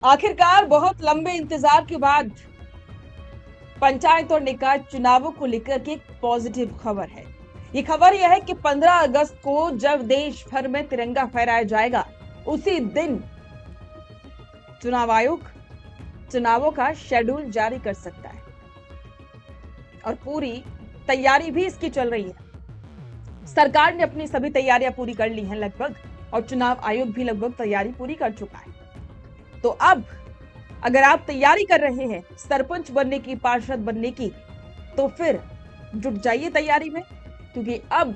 आखिरकार बहुत लंबे इंतजार के बाद पंचायत और निकाय चुनावों को लेकर के एक पॉजिटिव खबर है। ये खबर यह है कि 15 अगस्त को जब देश भर में तिरंगा फहराया जाएगा, उसी दिन चुनाव आयोग चुनावों का शेड्यूल जारी कर सकता है और पूरी तैयारी भी इसकी चल रही है। सरकार ने अपनी सभी तैयारियां पूरी कर ली हैं लगभग, और चुनाव आयोग भी लगभग तैयारी पूरी कर चुका है। तो अब अगर आप तैयारी कर रहे हैं सरपंच बनने की, पार्षद बनने की, तो फिर जुट जाइए तैयारी में, क्योंकि अब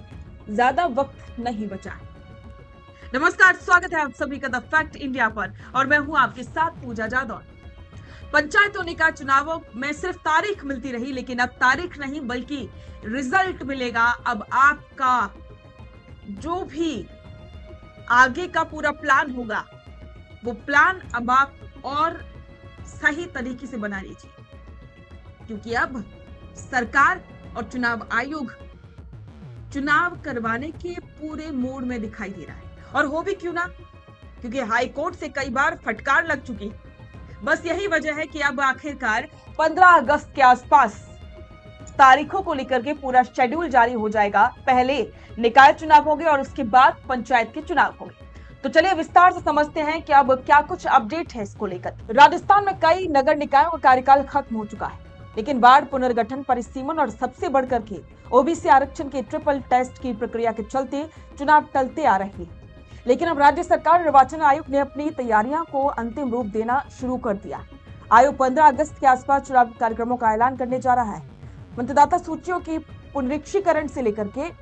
ज्यादा वक्त नहीं बचा है। नमस्कार, स्वागत है आप सभी का द फैक्ट इंडिया पर, और मैं हूं आपके साथ पूजा जादौन। पंचायत और निकाय चुनावों में सिर्फ तारीख मिलती रही, लेकिन अब तारीख नहीं बल्कि रिजल्ट मिलेगा। अब आपका जो भी आगे का पूरा प्लान होगा, वो प्लान अब आप और सही तरीके से बना लीजिए, क्योंकि अब सरकार और चुनाव आयोग चुनाव करवाने के पूरे मूड में दिखाई दे रहा है। और हो भी क्यों ना, क्योंकि हाई कोर्ट से कई बार फटकार लग चुकी है। बस यही वजह है कि अब आखिरकार 15 अगस्त के आसपास तारीखों को लेकर के पूरा शेड्यूल जारी हो जाएगा। पहले निकाय चुनाव होंगे और उसके बाद पंचायत के चुनाव होंगे। तो चलिए विस्तार से समझते हैं कि अब क्या कुछ अपडेट है इसको लेकर। राजस्थान में कई नगर निकायों का कार्यकाल खत्म हो चुका है, लेकिन वार्ड पुनर्गठन, परिसीमन और सबसे बढ़कर के ओबीसी आरक्षण के ट्रिपल टेस्ट की प्रक्रिया के चलते चुनाव टलते आ रहे हैं। लेकिन अब राज्य सरकार निर्वाचन आयोग ने अपनी तैयारियों को अंतिम रूप देना शुरू कर दिया है। आयोग 15 अगस्त के आसपास चुनाव कार्यक्रमों का ऐलान करने जा रहा है। मतदाता सूचियों की पुनरीक्षीकरण से लेकर के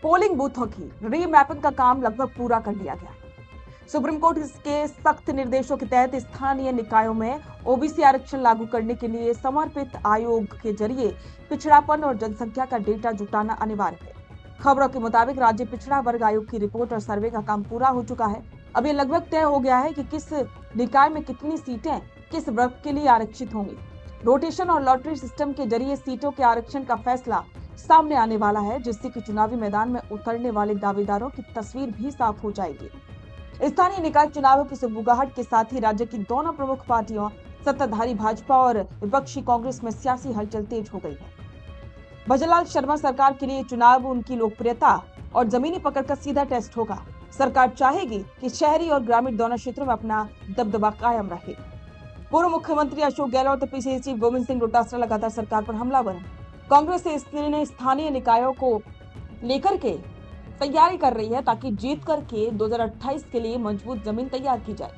पोलिंग बूथों की रीमैपिंग का काम लगभग पूरा कर लिया गया है। सुप्रीम कोर्ट के सख्त निर्देशों के तहत स्थानीय निकायों में ओबीसी आरक्षण लागू करने के लिए समर्पित आयोग के जरिए पिछड़ापन और जनसंख्या का डेटा जुटाना अनिवार्य है। खबरों के मुताबिक राज्य पिछड़ा वर्ग आयोग की रिपोर्ट और सर्वे का काम पूरा हो चुका है। अब ये लगभग तय हो गया है कि किस निकाय में कितनी सीटें किस वर्ग के लिए आरक्षित होंगी। रोटेशन और लॉटरी सिस्टम के जरिए सीटों के आरक्षण का फैसला सामने आने वाला है, जिससे कि चुनावी मैदान में उतरने वाले दावेदारों की तस्वीर भी साफ हो जाएगी। स्थानीय निकाय चुनावों की सुगबुगाहट के साथ ही राज्य की दोनों प्रमुख पार्टियों सत्ताधारी भाजपा और विपक्षी कांग्रेस में सियासी हलचल तेज हो गई है। भजनलाल शर्मा सरकार के लिए चुनाव उनकी लोकप्रियता और जमीनी पकड़ का सीधा टेस्ट होगा। सरकार चाहेगी कि शहरी और ग्रामीण दोनों क्षेत्रों में अपना दबदबा कायम रहे। पूर्व मुख्यमंत्री अशोक गहलोत और पीसीसी चीफ गोविंद सिंह डोटासरा लगातार सरकार पर हमलावर हैं। कांग्रेस ने स्थानीय निकायों को लेकर के तैयारी कर रही है, ताकि जीत करके 2028 के लिए मजबूत जमीन तैयार की जाए।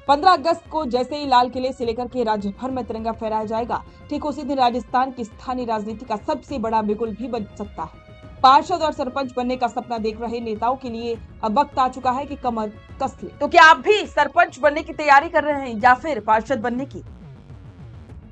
15 अगस्त को जैसे ही लाल किले से लेकर के राज्य भर में तिरंगा फहराया जाएगा, ठीक उसी दिन राजस्थान की स्थानीय राजनीति का सबसे बड़ा बिगुल भी बन सकता है। पार्षद और सरपंच बनने का सपना देख रहे नेताओं के लिए अब वक्त आ चुका है कि कमर कस ले। तो क्या आप भी सरपंच बनने की तैयारी कर रहे हैं या फिर पार्षद बनने की?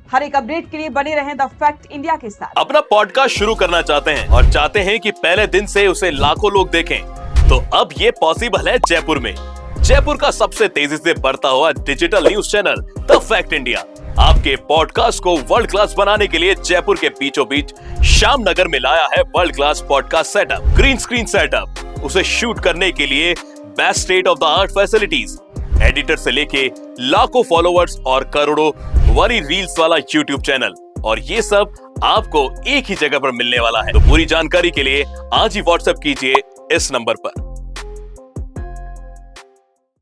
हर एक अपडेट के लिए बने रहें द फैक्ट इंडिया के साथ। अपना पॉडकास्ट शुरू करना चाहते हैं और चाहते हैं कि पहले दिन से उसे लाखों लोग देखें, तो अब ये पॉसिबल है जयपुर में। जयपुर का सबसे तेजी से बढ़ता हुआ digital news channel the fact India आपके पॉडकास्ट को वर्ल्ड क्लास बनाने के लिए जयपुर के बीचों बीच श्यामनगर में लाया है world class podcast setup, green screen setup. उसे शूट करने के लिए best state of the art facilities, editor से लेके लाखों फॉलोअर्स और करोड़ों वाली रील्स वाला यूट्यूब चैनल, और ये सब आपको एक ही जगह पर मिलने वाला है। तो पूरी जानकारी के लिए आज ही व्हाट्सएप कीजिए इस नंबर पर।